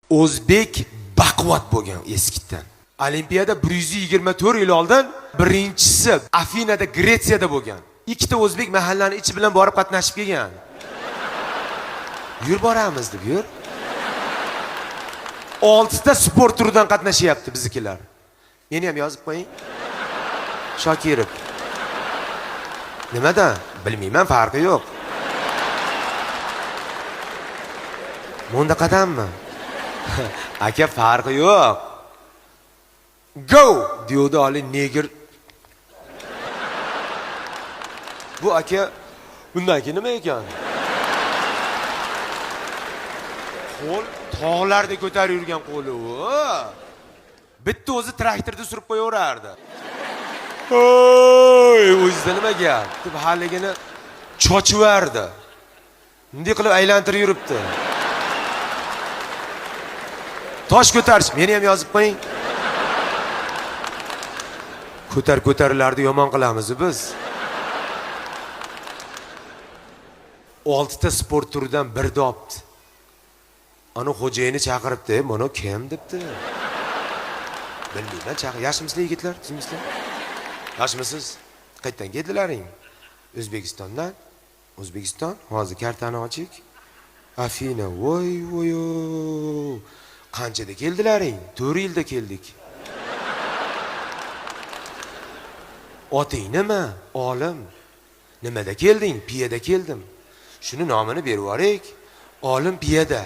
O'zbek baquvvat bo'lgan eskidan. Olimpiyada 124 yil oldin birinchisi Afinada, Gretsiyada bo'lgan. Ikkita o'zbek mahallani ichi bilan borib qatnashib kelgan. Yur boramiz deb yur. 6 ta sport turidan qatnashyapti biznikilar. Meni ham yozib qo'ying. Shokirov. Nimada? Bilmayman, farqi yo'q. Munda qadammi? Aka, farqi yo'q. Go! Diyorda oli negir. Bu aka bundan keyin nima ekan? Qo'l tog'larda ko'tarib yurgan qo'li u. Bitta o'zi traktorda surib qo'yaverardi. Oy, o'zida nima gap? Deb haligini chochiverdi. Bunday qilib aylantirib yuribdi. Tosh ko'tarish, meni ham yozib qo'ying. Ko'tarilarni yomon qilamiz biz. 6 ta sport turidan birda olibdi. Ana xo'jayini chaqiribdi, "Mana kim?" debdi. Bilmayman, yaxshimisizlar yigitlar, sizmisizlar? Yaxshimisiz? Qayerdan keldilaring? O'zbekistondan. O'zbekiston, hozir kartani oching. Afina, voy. Qanchada keldilaring? 4 yilda keldik. Oting nima? Olim. Nimada kelding? Piyada keldim. Shuni nomini berib yuboring. Olim piyada.